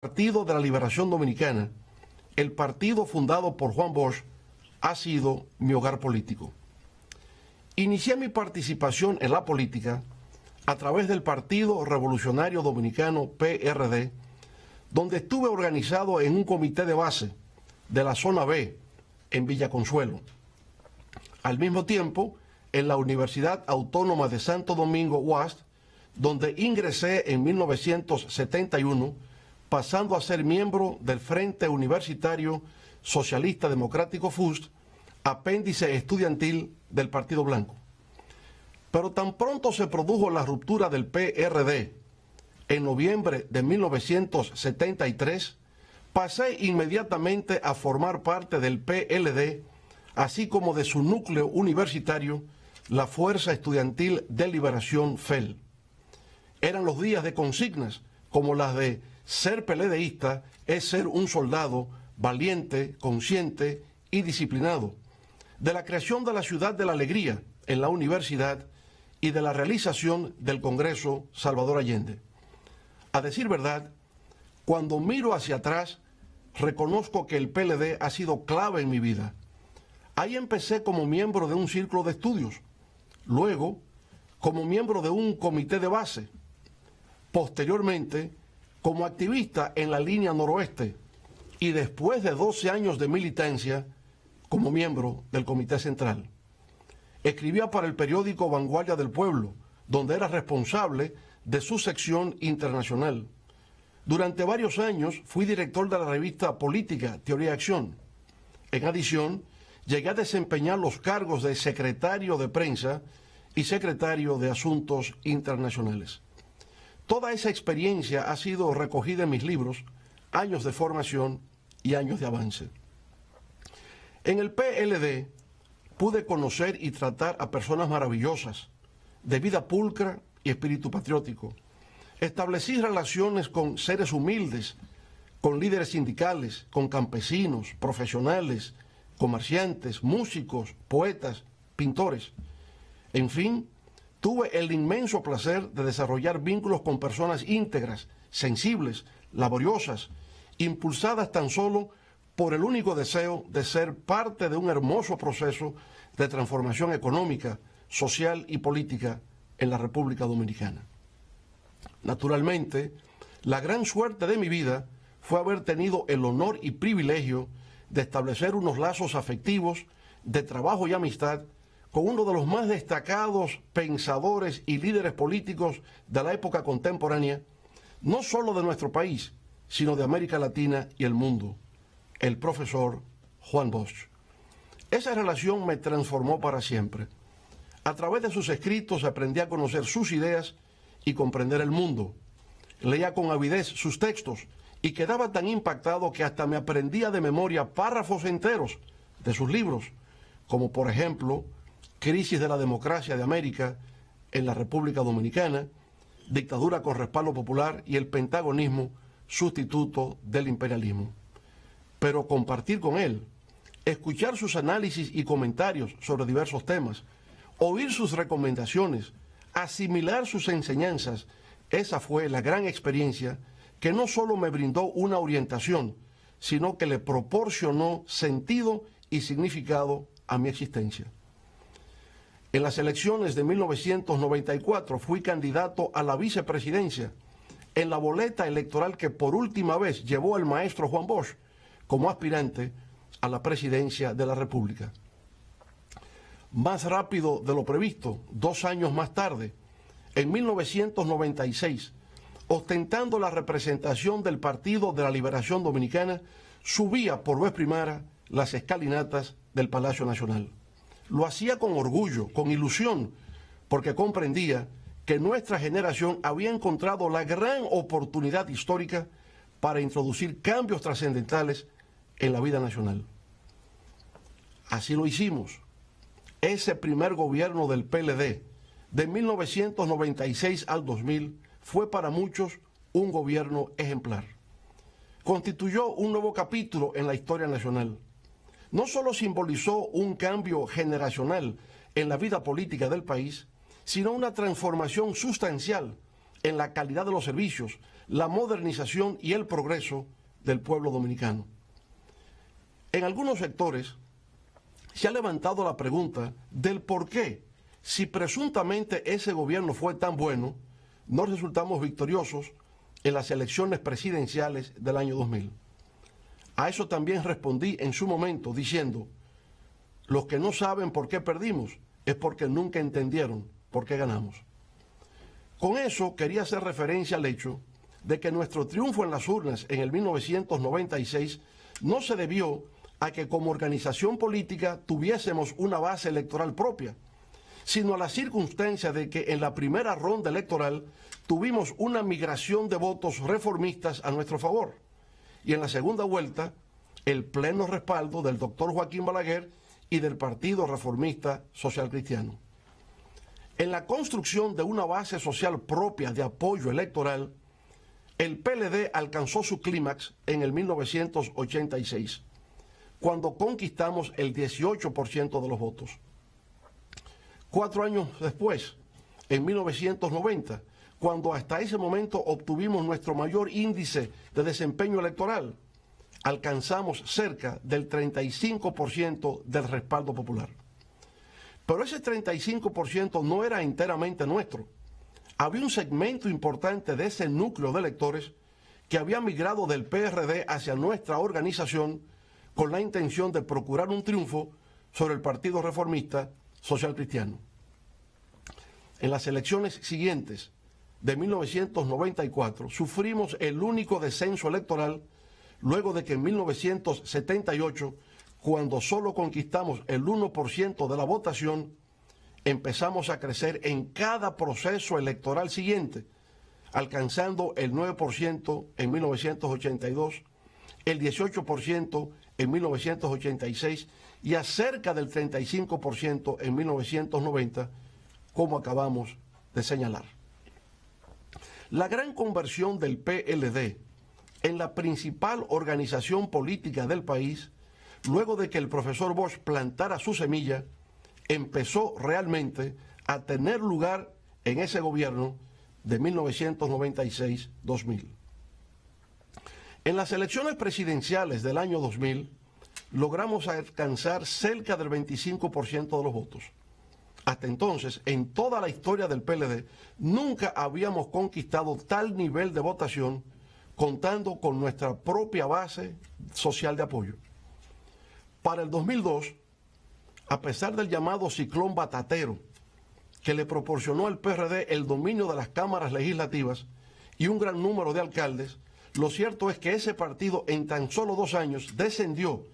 Partido de la Liberación Dominicana, el partido fundado por Juan Bosch, ha sido mi hogar político. Inicié mi participación en la política a través del Partido Revolucionario Dominicano, PRD, donde estuve organizado en un comité de base de la Zona B, en Villa Consuelo. Al mismo tiempo, en la Universidad Autónoma de Santo Domingo, UAS, donde ingresé en 1971, pasando a ser miembro del Frente Universitario Socialista Democrático FUST, apéndice estudiantil del Partido Blanco. Pero tan pronto se produjo la ruptura del PRD en noviembre de 1973, pasé inmediatamente a formar parte del PLD, así como de su núcleo universitario, la Fuerza Estudiantil de Liberación FEL. Eran los días de consignas como las de ser PLDista es ser un soldado valiente, consciente y disciplinado, de la creación de la Ciudad de la Alegría en la universidad y de la realización del Congreso Salvador Allende. A decir verdad, cuando miro hacia atrás, reconozco que el PLD ha sido clave en mi vida. Ahí empecé como miembro de un círculo de estudios, luego como miembro de un comité de base, posteriormente como activista en la línea noroeste y después de 12 años de militancia como miembro del Comité Central. Escribía para el periódico Vanguardia del Pueblo, donde era responsable de su sección internacional. Durante varios años fui director de la revista política Teoría y Acción. En adición, llegué a desempeñar los cargos de secretario de prensa y secretario de Asuntos Internacionales. Toda esa experiencia ha sido recogida en mis libros, Años de Formación y Años de Avance. En el PLD pude conocer y tratar a personas maravillosas, de vida pulcra y espíritu patriótico. Establecí relaciones con seres humildes, con líderes sindicales, con campesinos, profesionales, comerciantes, músicos, poetas, pintores. En fin, tuve el inmenso placer de desarrollar vínculos con personas íntegras, sensibles, laboriosas, impulsadas tan solo por el único deseo de ser parte de un hermoso proceso de transformación económica, social y política en la República Dominicana. Naturalmente, la gran suerte de mi vida fue haber tenido el honor y privilegio de establecer unos lazos afectivos, de trabajo y amistad con uno de los más destacados pensadores y líderes políticos de la época contemporánea, no solo de nuestro país, sino de América Latina y el mundo, el profesor Juan Bosch. Esa relación me transformó para siempre. A través de sus escritos aprendí a conocer sus ideas y comprender el mundo. Leía con avidez sus textos y quedaba tan impactado que hasta me aprendía de memoria párrafos enteros de sus libros, como por ejemplo Crisis de la Democracia de América en la República Dominicana, Dictadura con respaldo popular y el pentagonismo sustituto del imperialismo. Pero compartir con él, escuchar sus análisis y comentarios sobre diversos temas, oír sus recomendaciones, asimilar sus enseñanzas, esa fue la gran experiencia que no solo me brindó una orientación, sino que le proporcionó sentido y significado a mi existencia. En las elecciones de 1994 fui candidato a la vicepresidencia en la boleta electoral que por última vez llevó el maestro Juan Bosch como aspirante a la presidencia de la República. Más rápido de lo previsto, 2 años más tarde, en 1996, ostentando la representación del Partido de la Liberación Dominicana, subía por vez primera las escalinatas del Palacio Nacional. Lo hacía con orgullo, con ilusión, porque comprendía que nuestra generación había encontrado la gran oportunidad histórica para introducir cambios trascendentales en la vida nacional. Así lo hicimos. Ese primer gobierno del PLD, de 1996 al 2000, fue para muchos un gobierno ejemplar. Constituyó un nuevo capítulo en la historia nacional. No solo simbolizó un cambio generacional en la vida política del país, sino una transformación sustancial en la calidad de los servicios, la modernización y el progreso del pueblo dominicano. En algunos sectores se ha levantado la pregunta del por qué, si presuntamente ese gobierno fue tan bueno, no resultamos victoriosos en las elecciones presidenciales del año 2000. A eso también respondí en su momento diciendo, los que no saben por qué perdimos es porque nunca entendieron por qué ganamos. Con eso quería hacer referencia al hecho de que nuestro triunfo en las urnas en el 1996 no se debió a que como organización política tuviésemos una base electoral propia, sino a la circunstancia de que en la primera ronda electoral tuvimos una migración de votos reformistas a nuestro favor y en la segunda vuelta el pleno respaldo del doctor Joaquín Balaguer y del Partido Reformista Social Cristiano. En la construcción de una base social propia de apoyo electoral, el PLD alcanzó su clímax en el 1986, cuando conquistamos el 18% de los votos. 4 años después, en 1990, cuando hasta ese momento obtuvimos nuestro mayor índice de desempeño electoral, alcanzamos cerca del 35% del respaldo popular. Pero ese 35% no era enteramente nuestro. Había un segmento importante de ese núcleo de electores que había migrado del PRD hacia nuestra organización con la intención de procurar un triunfo sobre el Partido Reformista Social Cristiano. En las elecciones siguientes de 1994 sufrimos el único descenso electoral luego de que en 1978, cuando solo conquistamos el 1% de la votación, empezamos a crecer en cada proceso electoral siguiente, alcanzando el 9% en 1982, el 18% en 1986 y a cerca del 35% en 1990, como acabamos de señalar. La gran conversión del PLD en la principal organización política del país, luego de que el profesor Bosch plantara su semilla, empezó realmente a tener lugar en ese gobierno de 1996-2000. En las elecciones presidenciales del año 2000, logramos alcanzar cerca del 25% de los votos. Hasta entonces, en toda la historia del PLD, nunca habíamos conquistado tal nivel de votación contando con nuestra propia base social de apoyo. Para el 2002, a pesar del llamado ciclón batatero, que le proporcionó al PRD el dominio de las cámaras legislativas y un gran número de alcaldes, lo cierto es que ese partido en tan solo 2 años descendió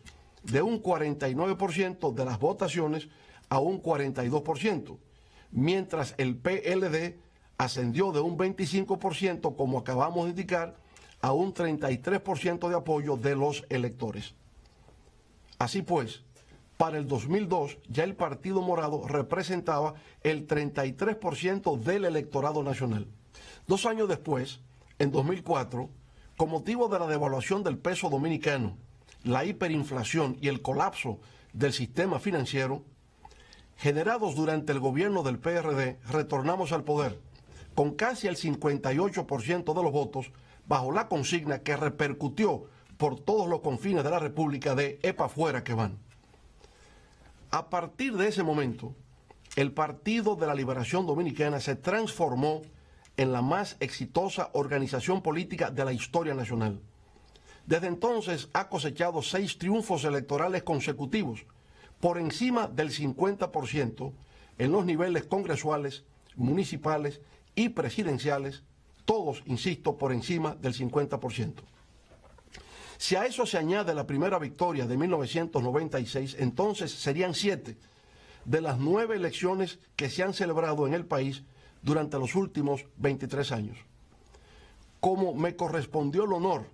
de un 49% de las votaciones a un 42%, mientras el PLD ascendió de un 25%, como acabamos de indicar, a un 33% de apoyo de los electores. Así pues, para el 2002 ya el Partido Morado representaba el 33% del electorado nacional. 2 años después, en 2004, con motivo de la devaluación del peso dominicano, la hiperinflación y el colapso del sistema financiero, generados durante el gobierno del PRD, retornamos al poder con casi el 58% de los votos bajo la consigna que repercutió por todos los confines de la República de "epa fuera que van". A partir de ese momento, el Partido de la Liberación Dominicana se transformó en la más exitosa organización política de la historia nacional. Desde entonces ha cosechado 6 triunfos electorales consecutivos, por encima del 50% en los niveles congresuales, municipales y presidenciales, todos, insisto, por encima del 50%. Si a eso se añade la primera victoria de 1996, entonces serían 7 de las 9 elecciones que se han celebrado en el país durante los últimos 23 años. Como me correspondió el honor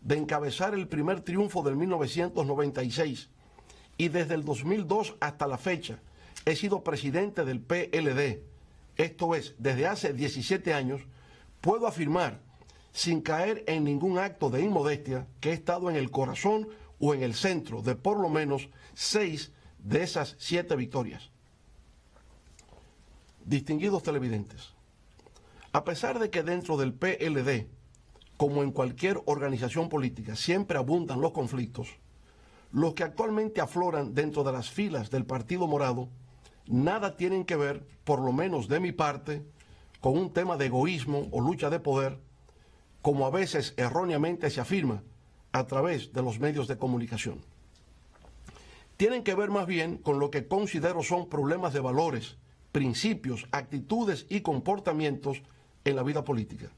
de encabezar el primer triunfo del 1996 y desde el 2002 hasta la fecha he sido presidente del PLD, esto es, desde hace 17 años, puedo afirmar, sin caer en ningún acto de inmodestia, que he estado en el corazón o en el centro de por lo menos 6 de esas 7 victorias. Distinguidos televidentes, A pesar de que dentro del PLD, como en cualquier organización política, siempre abundan los conflictos, los que actualmente afloran dentro de las filas del Partido Morado nada tienen que ver, por lo menos de mi parte, con un tema de egoísmo o lucha de poder, como a veces erróneamente se afirma a través de los medios de comunicación. Tienen que ver más bien con lo que considero son problemas de valores, principios, actitudes y comportamientos en la vida política.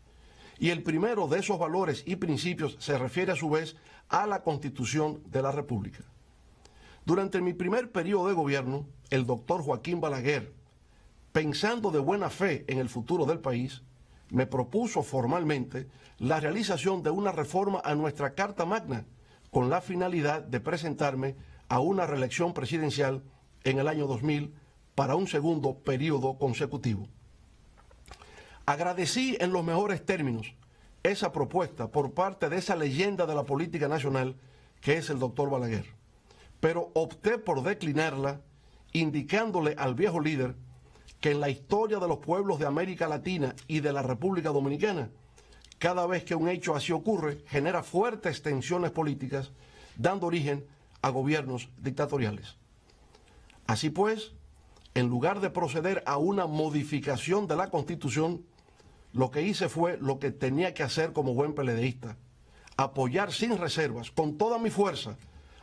Y el primero de esos valores y principios se refiere a su vez a la Constitución de la República. Durante mi primer periodo de gobierno, el doctor Joaquín Balaguer, pensando de buena fe en el futuro del país, me propuso formalmente la realización de una reforma a nuestra Carta Magna con la finalidad de presentarme a una reelección presidencial en el año 2000 para un segundo periodo consecutivo. Agradecí en los mejores términos esa propuesta por parte de esa leyenda de la política nacional que es el doctor Balaguer, pero opté por declinarla indicándole al viejo líder que en la historia de los pueblos de América Latina y de la República Dominicana, cada vez que un hecho así ocurre, genera fuertes tensiones políticas, dando origen a gobiernos dictatoriales. Así pues, en lugar de proceder a una modificación de la Constitución, lo que hice fue lo que tenía que hacer como buen peledeísta: apoyar sin reservas, con toda mi fuerza,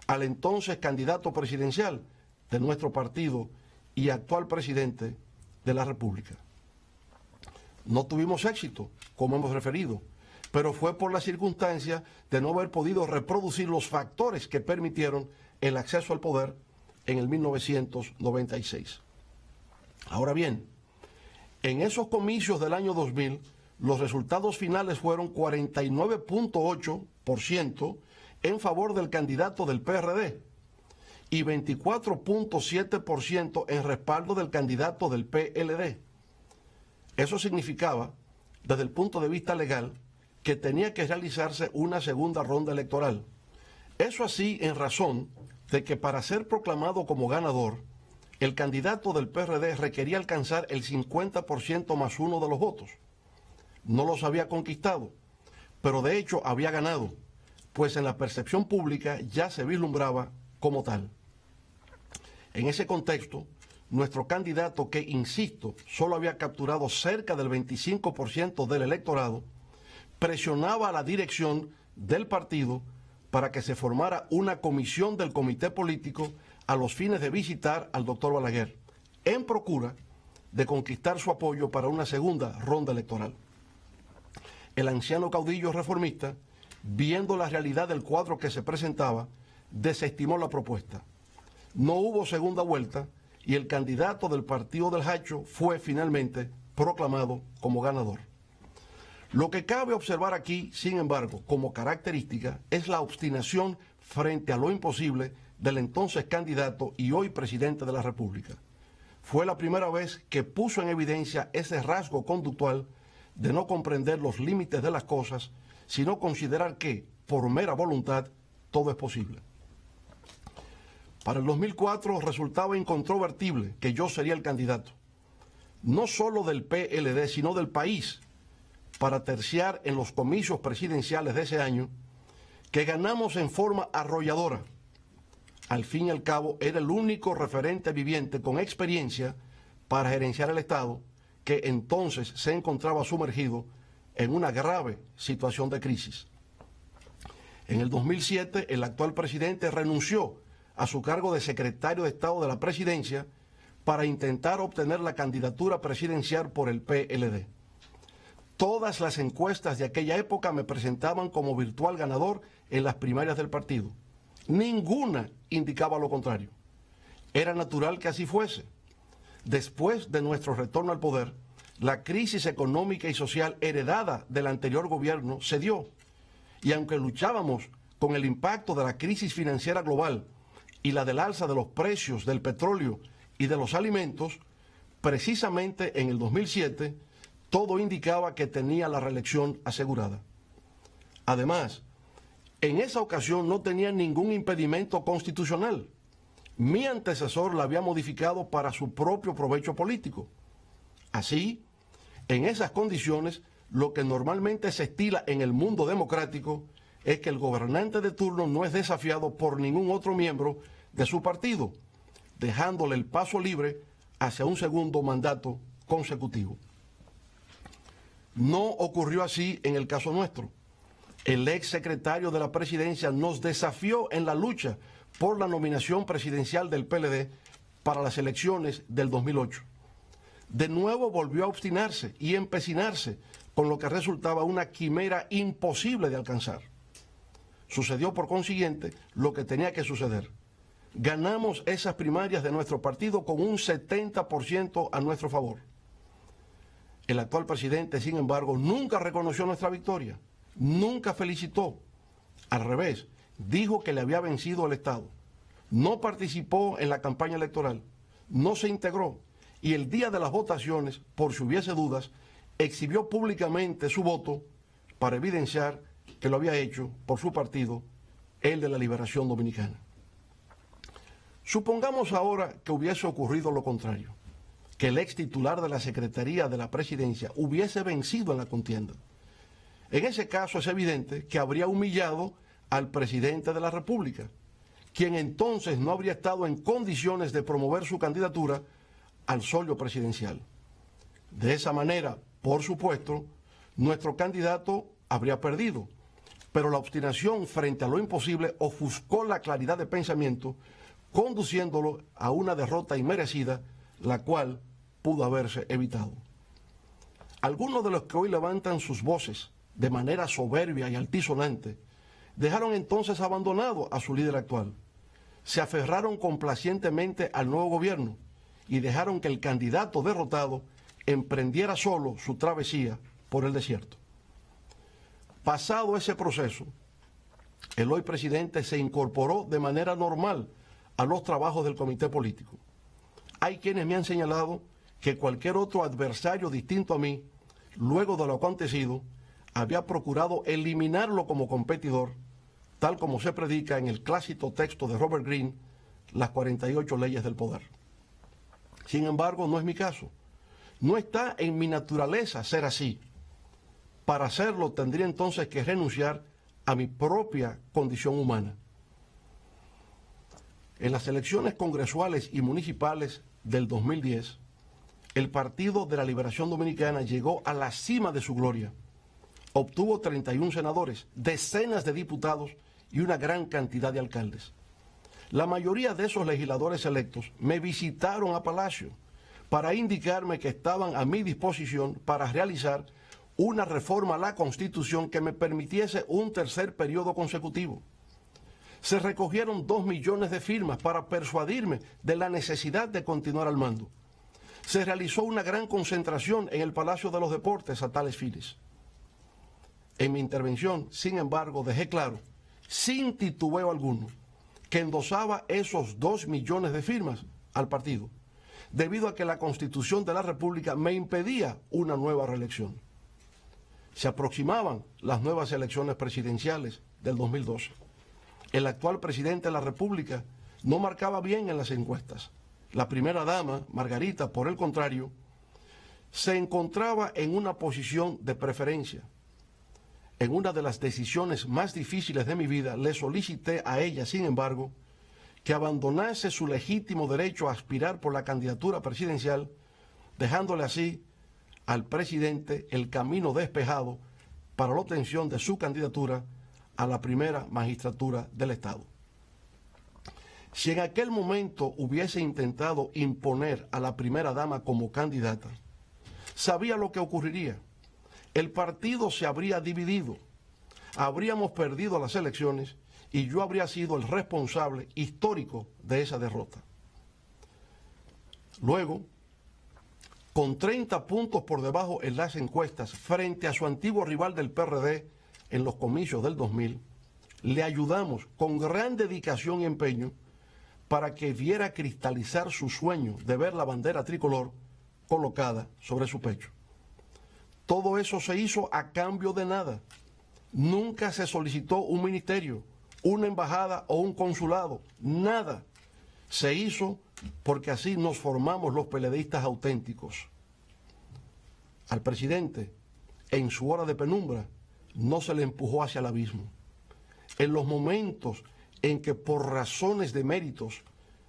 al entonces candidato presidencial de nuestro partido y actual presidente de la República. No tuvimos éxito, como hemos referido, pero fue por la circunstancia de no haber podido reproducir los factores que permitieron el acceso al poder en el 1996. Ahora bien, en esos comicios del año 2000, los resultados finales fueron 49.8% en favor del candidato del PRD y 24.7% en respaldo del candidato del PLD. Eso significaba, desde el punto de vista legal, que tenía que realizarse una segunda ronda electoral. Eso así en razón de que para ser proclamado como ganador, el candidato del PRD requería alcanzar el 50% más uno de los votos. No los había conquistado, pero de hecho había ganado, pues en la percepción pública ya se vislumbraba como tal. En ese contexto, nuestro candidato, que, insisto, solo había capturado cerca del 25% del electorado, presionaba a la dirección del partido para que se formara una comisión del comité político a los fines de visitar al doctor Balaguer, en procura de conquistar su apoyo para una segunda ronda electoral. El anciano caudillo reformista, viendo la realidad del cuadro que se presentaba, desestimó la propuesta. No hubo segunda vuelta y el candidato del partido del Hacho fue finalmente proclamado como ganador. Lo que cabe observar aquí, sin embargo, como característica, es la obstinación frente a lo imposible del entonces candidato y hoy presidente de la República. Fue la primera vez que puso en evidencia ese rasgo conductual de no comprender los límites de las cosas, sino considerar que, por mera voluntad, todo es posible. Para el 2004 resultaba incontrovertible que yo sería el candidato, no solo del PLD, sino del país, para terciar en los comicios presidenciales de ese año, que ganamos en forma arrolladora. Al fin y al cabo, era el único referente viviente con experiencia para gerenciar el Estado, que entonces se encontraba sumergido en una grave situación de crisis. En el 2007, el actual presidente renunció a su cargo de secretario de Estado de la Presidencia para intentar obtener la candidatura presidencial por el PLD. Todas las encuestas de aquella época me presentaban como virtual ganador en las primarias del partido. Ninguna indicaba lo contrario. Era natural que así fuese. Después de nuestro retorno al poder, la crisis económica y social heredada del anterior gobierno se dio. Y aunque luchábamos con el impacto de la crisis financiera global y la del alza de los precios del petróleo y de los alimentos, precisamente en el 2007, todo indicaba que tenía la reelección asegurada. Además, en esa ocasión no tenía ningún impedimento constitucional. Mi antecesor la había modificado para su propio provecho político. Así, En esas condiciones, lo que normalmente se estila en el mundo democrático es que el gobernante de turno no es desafiado por ningún otro miembro de su partido, dejándole el paso libre hacia un segundo mandato consecutivo. No ocurrió así en el caso nuestro. El ex secretario de la presidencia nos desafió en la lucha por la nominación presidencial del PLD para las elecciones del 2008. De nuevo volvió a obstinarse y empecinarse con lo que resultaba una quimera imposible de alcanzar. Sucedió por consiguiente lo que tenía que suceder. Ganamos esas primarias de nuestro partido con un 70% a nuestro favor. El actual presidente, sin embargo, nunca reconoció nuestra victoria, nunca felicitó. Al revés, dijo que le había vencido el Estado. No participó en la campaña electoral, no se integró y el día de las votaciones, por si hubiese dudas, exhibió públicamente su voto para evidenciar que lo había hecho por su partido, el de la Liberación Dominicana. Supongamos ahora que hubiese ocurrido lo contrario, que el ex titular de la Secretaría de la Presidencia hubiese vencido en la contienda. En ese caso es evidente que habría humillado al presidente de la República, quien entonces no habría estado en condiciones de promover su candidatura al solio presidencial. De esa manera, por supuesto, nuestro candidato habría perdido, pero la obstinación frente a lo imposible ofuscó la claridad de pensamiento, conduciéndolo a una derrota inmerecida, la cual pudo haberse evitado. Algunos de los que hoy levantan sus voces de manera soberbia y altisonante dejaron entonces abandonado a su líder actual. Se aferraron complacientemente al nuevo gobierno y dejaron que el candidato derrotado emprendiera solo su travesía por el desierto. Pasado ese proceso, el hoy presidente se incorporó de manera normal a los trabajos del comité político. Hay quienes me han señalado que cualquier otro adversario distinto a mí, luego de lo acontecido, había procurado eliminarlo como competidor, tal como se predica en el clásico texto de Robert Greene, Las 48 leyes del poder. Sin embargo, no es mi caso. No está en mi naturaleza ser así. Para hacerlo tendría entonces que renunciar a mi propia condición humana. En las elecciones congresuales y municipales del 2010, el Partido de la Liberación Dominicana llegó a la cima de su gloria. Obtuvo 31 senadores, decenas de diputados y una gran cantidad de alcaldes. La mayoría de esos legisladores electos me visitaron a Palacio para indicarme que estaban a mi disposición para realizar una reforma a la Constitución que me permitiese un tercer periodo consecutivo. Se recogieron 2 millones de firmas para persuadirme de la necesidad de continuar al mando. Se realizó una gran concentración en el Palacio de los Deportes a tales fines. En mi intervención, sin embargo, dejé claro, sin titubeo alguno, que endosaba esos 2 millones de firmas al partido, debido a que la Constitución de la República me impedía una nueva reelección. Se aproximaban las nuevas elecciones presidenciales del 2012. El actual presidente de la República no marcaba bien en las encuestas. La primera dama, Margarita, por el contrario, se encontraba en una posición de preferencia. En una de las decisiones más difíciles de mi vida, le solicité a ella, sin embargo, que abandonase su legítimo derecho a aspirar por la candidatura presidencial, dejándole así al presidente el camino despejado para la obtención de su candidatura a la primera magistratura del Estado. Si en aquel momento hubiese intentado imponer a la primera dama como candidata, sabía lo que ocurriría. El partido se habría dividido, habríamos perdido las elecciones y yo habría sido el responsable histórico de esa derrota. Luego, con 30 puntos por debajo en las encuestas frente a su antiguo rival del PRD en los comicios del 2000, le ayudamos con gran dedicación y empeño para que viera cristalizar su sueño de ver la bandera tricolor colocada sobre su pecho. Todo eso se hizo a cambio de nada. Nunca se solicitó un ministerio, una embajada o un consulado, nada. Se hizo porque así nos formamos los PLDistas auténticos. Al presidente, en su hora de penumbra, no se le empujó hacia el abismo. En los momentos en que por razones de méritos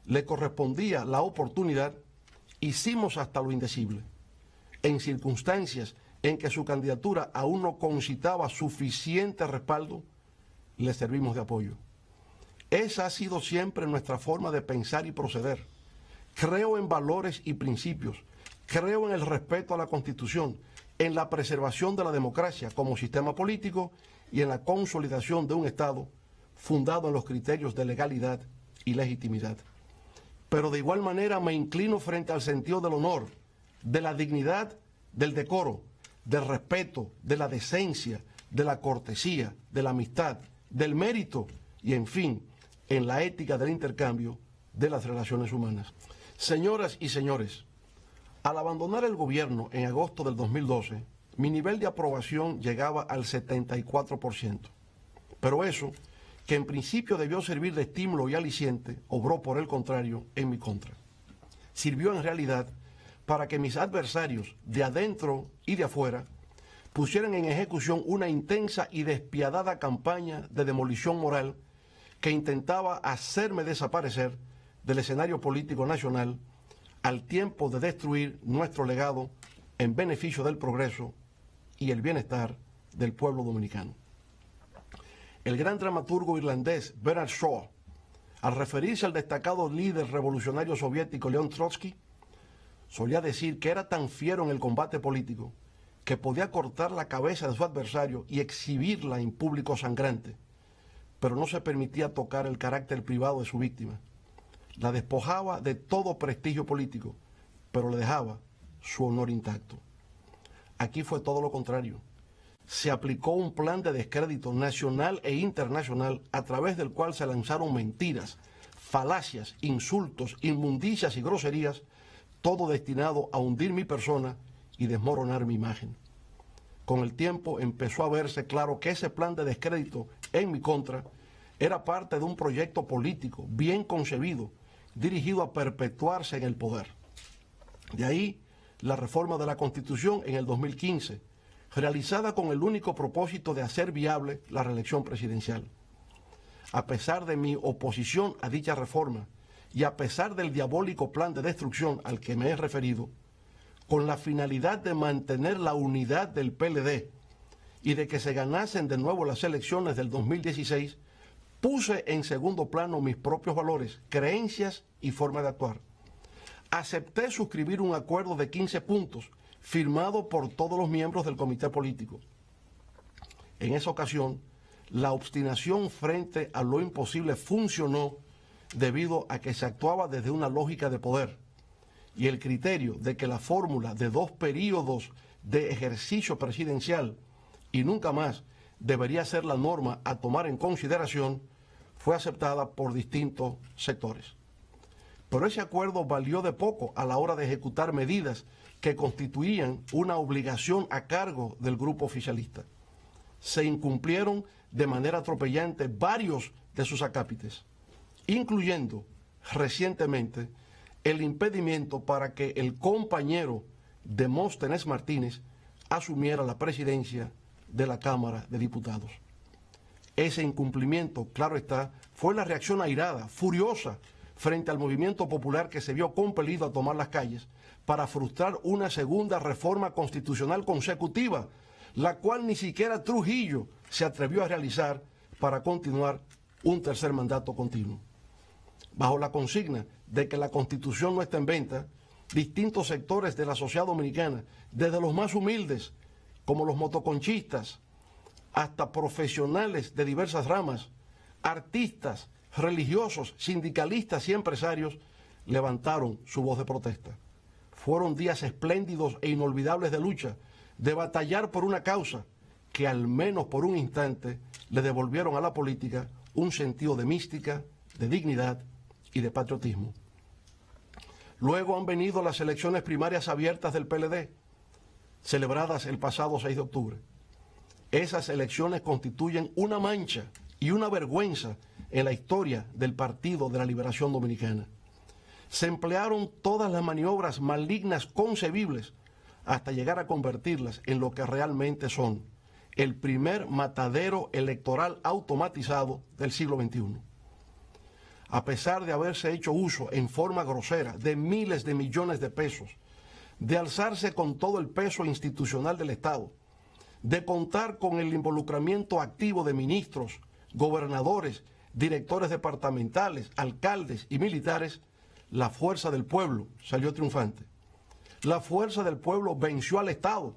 le correspondía la oportunidad, hicimos hasta lo indecible. En circunstancias en que su candidatura aún no concitaba suficiente respaldo, le servimos de apoyo. Esa ha sido siempre nuestra forma de pensar y proceder. Creo en valores y principios, creo en el respeto a la Constitución, en la preservación de la democracia como sistema político y en la consolidación de un Estado fundado en los criterios de legalidad y legitimidad. Pero de igual manera me inclino frente al sentido del honor, de la dignidad, del decoro, del respeto, de la decencia, de la cortesía, de la amistad, del mérito y, en fin, en la ética del intercambio de las relaciones humanas. Señoras y señores, al abandonar el gobierno en agosto del 2012, mi nivel de aprobación llegaba al 74%. Pero eso, que en principio debió servir de estímulo y aliciente, obró por el contrario en mi contra. Sirvió en realidad para que mis adversarios de adentro y de afuera pusieran en ejecución una intensa y despiadada campaña de demolición moral que intentaba hacerme desaparecer del escenario político nacional al tiempo de destruir nuestro legado en beneficio del progreso y el bienestar del pueblo dominicano. El gran dramaturgo irlandés Bernard Shaw, al referirse al destacado líder revolucionario soviético León Trotsky, solía decir que era tan fiero en el combate político que podía cortar la cabeza de su adversario y exhibirla en público sangrante, pero no se permitía tocar el carácter privado de su víctima. La despojaba de todo prestigio político, pero le dejaba su honor intacto. Aquí fue todo lo contrario. Se aplicó un plan de descrédito nacional e internacional a través del cual se lanzaron mentiras, falacias, insultos, inmundicias y groserías, todo destinado a hundir mi persona y desmoronar mi imagen. Con el tiempo empezó a verse claro que ese plan de descrédito en mi contra era parte de un proyecto político bien concebido, dirigido a perpetuarse en el poder. De ahí la reforma de la Constitución en el 2015, realizada con el único propósito de hacer viable la reelección presidencial. A pesar de mi oposición a dicha reforma y a pesar del diabólico plan de destrucción al que me he referido, con la finalidad de mantener la unidad del PLD y de que se ganasen de nuevo las elecciones del 2016, puse en segundo plano mis propios valores, creencias y forma de actuar. Acepté suscribir un acuerdo de 15 puntos firmado por todos los miembros del comité político. En esa ocasión, la obstinación frente a lo imposible funcionó debido a que se actuaba desde una lógica de poder y el criterio de que la fórmula de 2 periodos de ejercicio presidencial y nunca más debería ser la norma a tomar en consideración fue aceptada por distintos sectores. Pero ese acuerdo valió de poco a la hora de ejecutar medidas que constituían una obligación a cargo del grupo oficialista. Se incumplieron de manera atropellante varios de sus acápites, incluyendo recientemente el impedimento para que el compañero Demóstenes Martínez asumiera la presidencia de la Cámara de Diputados. Ese incumplimiento, claro está, fue la reacción airada, furiosa, frente al movimiento popular que se vio compelido a tomar las calles para frustrar una segunda reforma constitucional consecutiva, la cual ni siquiera Trujillo se atrevió a realizar para continuar un tercer mandato continuo. Bajo la consigna de que la Constitución no está en venta, distintos sectores de la sociedad dominicana, desde los más humildes, como los motoconchistas, hasta profesionales de diversas ramas, artistas, religiosos, sindicalistas y empresarios, levantaron su voz de protesta. Fueron días espléndidos e inolvidables de lucha, de batallar por una causa que al menos por un instante le devolvieron a la política un sentido de mística, de dignidad y de patriotismo. Luego han venido las elecciones primarias abiertas del PLD, celebradas el pasado 6 de octubre. Esas elecciones constituyen una mancha y una vergüenza en la historia del Partido de la Liberación Dominicana. Se emplearon todas las maniobras malignas concebibles hasta llegar a convertirlas en lo que realmente son, el primer matadero electoral automatizado del siglo XXI. A pesar de haberse hecho uso en forma grosera de miles de millones de pesos, de alzarse con todo el peso institucional del Estado, de contar con el involucramiento activo de ministros, gobernadores, directores departamentales, alcaldes y militares, la fuerza del pueblo salió triunfante. La fuerza del pueblo venció al Estado,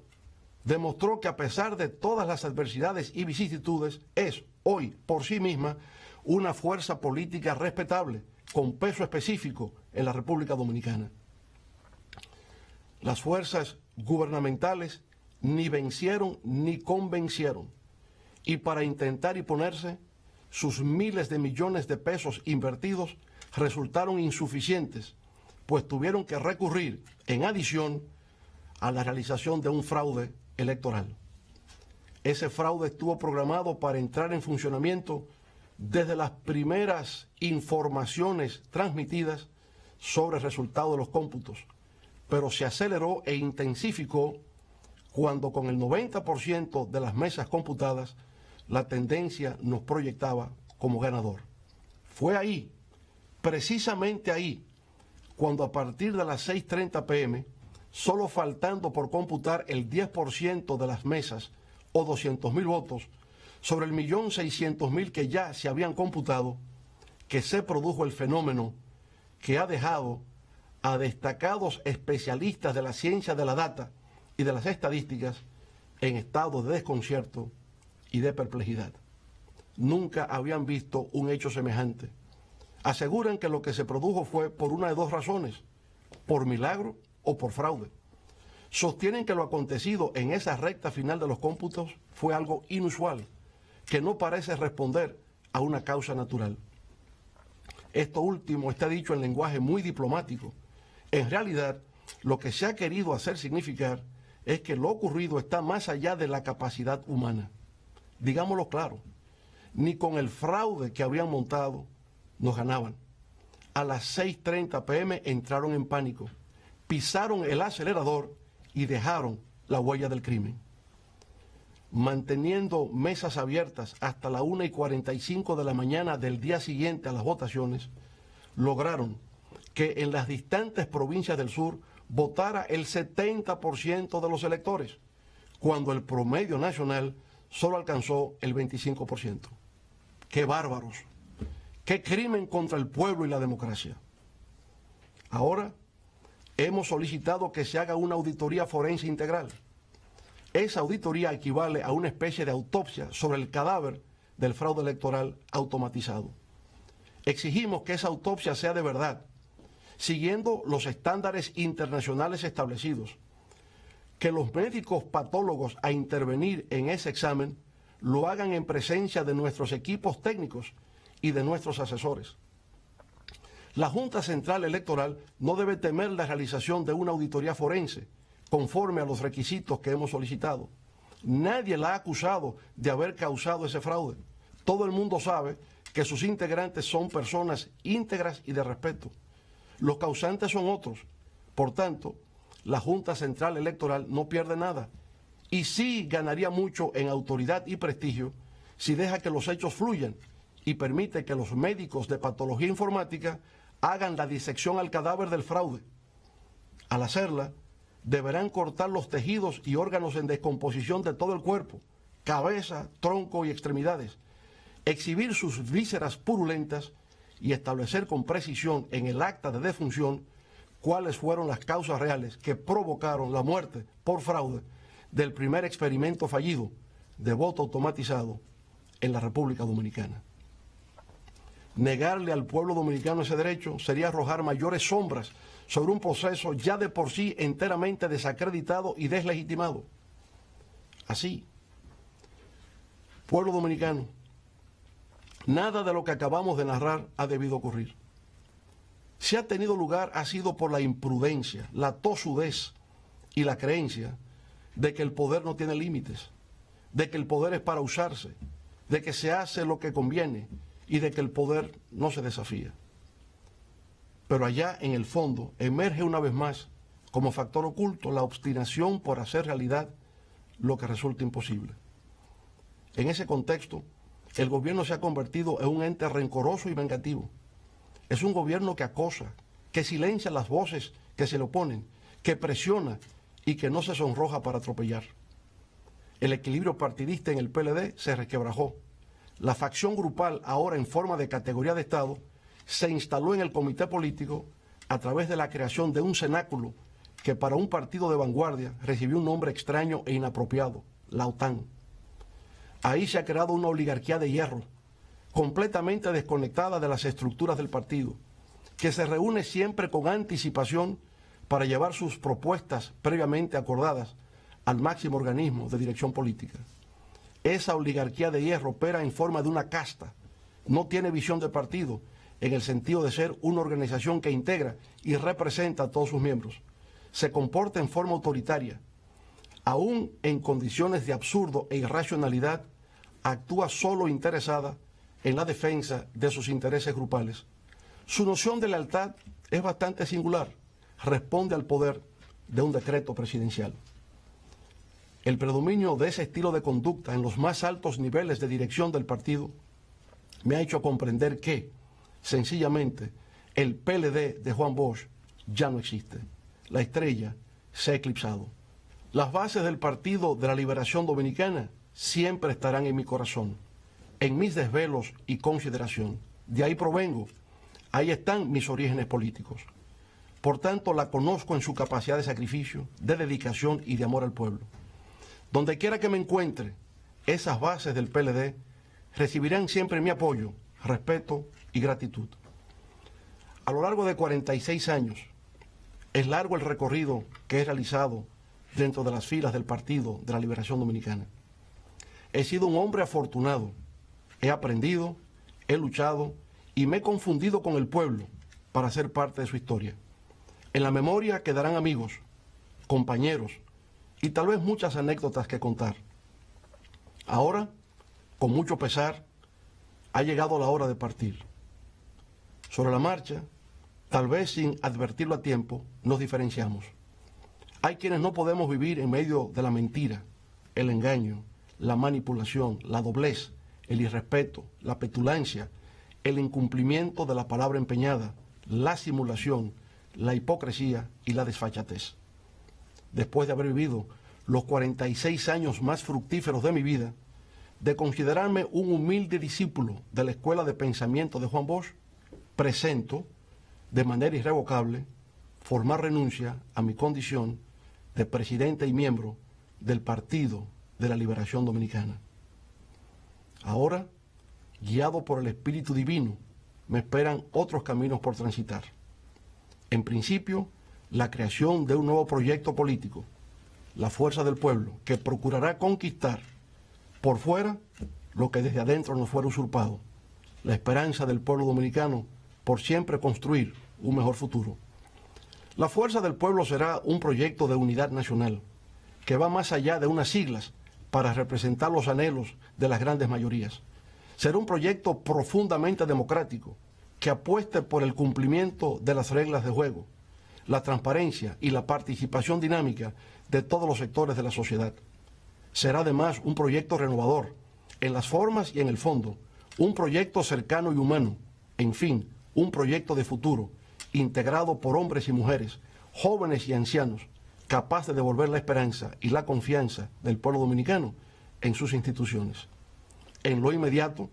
demostró que a pesar de todas las adversidades y vicisitudes, es hoy por sí misma una fuerza política respetable, con peso específico en la República Dominicana. Las fuerzas gubernamentales ni vencieron ni convencieron, y para intentar imponerse, sus miles de millones de pesos invertidos resultaron insuficientes, pues tuvieron que recurrir, en adición, a la realización de un fraude electoral. Ese fraude estuvo programado para entrar en funcionamiento desde las primeras informaciones transmitidas sobre el resultado de los cómputos, pero se aceleró e intensificó cuando con el 90% de las mesas computadas la tendencia nos proyectaba como ganador. Fue ahí, precisamente ahí, cuando a partir de las 6:30 p.m., solo faltando por computar el 10% de las mesas o 200.000 votos sobre el 1.600.000 que ya se habían computado, que se produjo el fenómeno que ha dejado a destacados especialistas de la ciencia de la data y de las estadísticas en estado de desconcierto y de perplejidad. Nunca habían visto un hecho semejante. Aseguran que lo que se produjo fue por una de dos razones, por milagro o por fraude. Sostienen que lo acontecido en esa recta final de los cómputos fue algo inusual, que no parece responder a una causa natural. Esto último está dicho en lenguaje muy diplomático. En realidad, lo que se ha querido hacer significar es que lo ocurrido está más allá de la capacidad humana. Digámoslo claro, ni con el fraude que habían montado nos ganaban. A las 6:30 p.m. entraron en pánico, pisaron el acelerador y dejaron la huella del crimen. Manteniendo mesas abiertas hasta la 1:45 de la mañana del día siguiente a las votaciones, lograron que en las distantes provincias del sur votara el 70% de los electores, cuando el promedio nacional solo alcanzó el 25%. ¡Qué bárbaros! ¡Qué crimen contra el pueblo y la democracia! Ahora hemos solicitado que se haga una auditoría forense integral. Esa auditoría equivale a una especie de autopsia sobre el cadáver del fraude electoral automatizado. Exigimos que esa autopsia sea de verdad, siguiendo los estándares internacionales establecidos, que los médicos patólogos a intervenir en ese examen lo hagan en presencia de nuestros equipos técnicos y de nuestros asesores. La Junta Central Electoral no debe temer la realización de una auditoría forense, conforme a los requisitos que hemos solicitado. Nadie la ha acusado de haber causado ese fraude. Todo el mundo sabe que sus integrantes son personas íntegras y de respeto. Los causantes son otros. Por tanto, la Junta Central Electoral no pierde nada y sí ganaría mucho en autoridad y prestigio si deja que los hechos fluyan y permite que los médicos de patología informática hagan la disección al cadáver del fraude. Al hacerla, deberán cortar los tejidos y órganos en descomposición de todo el cuerpo, cabeza, tronco y extremidades, exhibir sus vísceras purulentas y establecer con precisión en el acta de defunción cuáles fueron las causas reales que provocaron la muerte por fraude del primer experimento fallido de voto automatizado en la República Dominicana. Negarle al pueblo dominicano ese derecho sería arrojar mayores sombras sobre un proceso ya de por sí enteramente desacreditado y deslegitimado. Así, pueblo dominicano, nada de lo que acabamos de narrar ha debido ocurrir. Si ha tenido lugar ha sido por la imprudencia, la tosudez y la creencia de que el poder no tiene límites, de que el poder es para usarse, de que se hace lo que conviene y de que el poder no se desafía. Pero allá en el fondo emerge una vez más, como factor oculto la obstinación por hacer realidad lo que resulta imposible. En ese contexto, el gobierno se ha convertido en un ente rencoroso y vengativo. Es un gobierno que acosa, que silencia las voces que se le oponen, que presiona y que no se sonroja para atropellar. El equilibrio partidista en el PLD se resquebrajó. La facción grupal, ahora en forma de categoría de Estado, se instaló en el comité político a través de la creación de un cenáculo que para un partido de vanguardia recibió un nombre extraño e inapropiado, la OTAN. Ahí se ha creado una oligarquía de hierro, completamente desconectada de las estructuras del partido, que se reúne siempre con anticipación para llevar sus propuestas previamente acordadas al máximo organismo de dirección política. Esa oligarquía de hierro opera en forma de una casta, no tiene visión de partido, en el sentido de ser una organización que integra y representa a todos sus miembros. Se comporta en forma autoritaria. Aún en condiciones de absurdo e irracionalidad, actúa solo interesada en la defensa de sus intereses grupales. Su noción de lealtad es bastante singular. Responde al poder de un decreto presidencial. El predominio de ese estilo de conducta en los más altos niveles de dirección del partido me ha hecho comprender que, sencillamente, el PLD de Juan Bosch ya no existe. La estrella se ha eclipsado. Las bases del Partido de la Liberación Dominicana siempre estarán en mi corazón, en mis desvelos y consideración. De ahí provengo, ahí están mis orígenes políticos. Por tanto, la conozco en su capacidad de sacrificio, de dedicación y de amor al pueblo. Donde quiera que me encuentre, esas bases del PLD recibirán siempre mi apoyo, respeto y gratitud. A lo largo de 46 años, es largo el recorrido que he realizado dentro de las filas del Partido de la Liberación Dominicana. He sido un hombre afortunado, he aprendido, he luchado y me he confundido con el pueblo para ser parte de su historia. En la memoria quedarán amigos, compañeros y tal vez muchas anécdotas que contar. Ahora, con mucho pesar, ha llegado la hora de partir. Sobre la marcha, tal vez sin advertirlo a tiempo, nos diferenciamos. Hay quienes no podemos vivir en medio de la mentira, el engaño, la manipulación, la doblez, el irrespeto, la petulancia, el incumplimiento de la palabra empeñada, la simulación, la hipocresía y la desfachatez. Después de haber vivido los 46 años más fructíferos de mi vida, de considerarme un humilde discípulo de la Escuela de Pensamiento de Juan Bosch, presento, de manera irrevocable, formar renuncia a mi condición de presidente y miembro del Partido de la Liberación Dominicana. Ahora, guiado por el Espíritu Divino, me esperan otros caminos por transitar. En principio, la creación de un nuevo proyecto político, la fuerza del pueblo, que procurará conquistar por fuera lo que desde adentro nos fuera usurpado, la esperanza del pueblo dominicano por siempre construir un mejor futuro. La fuerza del pueblo será un proyecto de unidad nacional que va más allá de unas siglas para representar los anhelos de las grandes mayorías. Será un proyecto profundamente democrático que apueste por el cumplimiento de las reglas de juego, la transparencia y la participación dinámica de todos los sectores de la sociedad. Será además un proyecto renovador en las formas y en el fondo, un proyecto cercano y humano, en fin, un proyecto de futuro, integrado por hombres y mujeres, jóvenes y ancianos, capaz de devolver la esperanza y la confianza del pueblo dominicano en sus instituciones. En lo inmediato,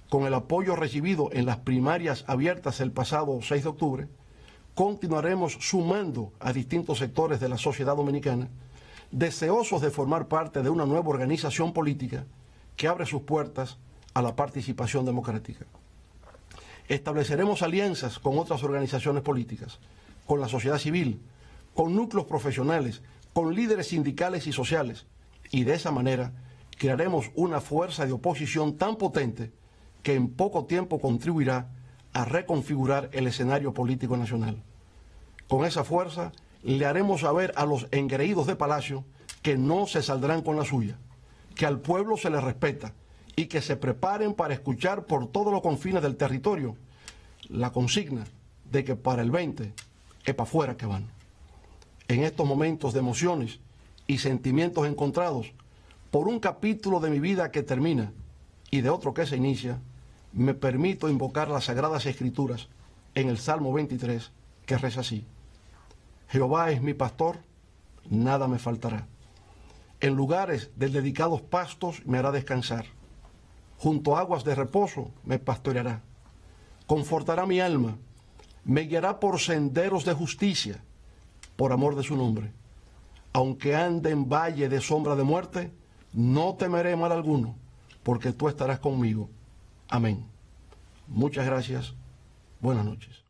con el apoyo recibido en las primarias abiertas el pasado 6 de octubre, continuaremos sumando a distintos sectores de la sociedad dominicana, deseosos de formar parte de una nueva organización política que abre sus puertas a la participación democrática. Estableceremos alianzas con otras organizaciones políticas, con la sociedad civil, con núcleos profesionales, con líderes sindicales y sociales, y de esa manera crearemos una fuerza de oposición tan potente que en poco tiempo contribuirá a reconfigurar el escenario político nacional. Con esa fuerza le haremos saber a los engreídos de Palacio que no se saldrán con la suya, que al pueblo se le respeta y que se preparen para escuchar por todos los confines del territorio la consigna de que para el 20 es para afuera que van. en estos momentos de emociones y sentimientos encontrados por un capítulo de mi vida que termina y de otro que se inicia, me permito invocar las Sagradas Escrituras en el Salmo 23, que reza así: Jehová es mi pastor, nada me faltará. En lugares de dedicados pastos me hará descansar. Junto a aguas de reposo me pastoreará. Confortará mi alma. Me guiará por senderos de justicia, por amor de su nombre. Aunque ande en valle de sombra de muerte, no temeré mal alguno, porque tú estarás conmigo. Amén. Muchas gracias. Buenas noches.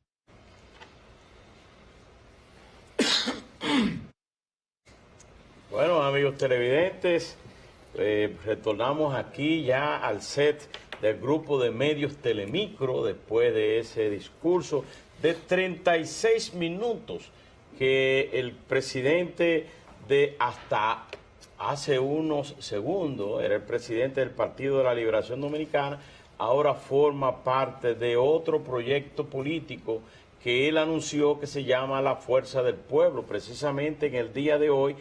Bueno, amigos televidentes, retornamos aquí ya al set del grupo de medios Telemicro después de ese discurso de 36 minutos que el presidente de hasta hace unos segundos era el presidente del Partido de la Liberación Dominicana, ahora forma parte de otro proyecto político que él anunció que se llama La Fuerza del Pueblo. Precisamente en el día de hoy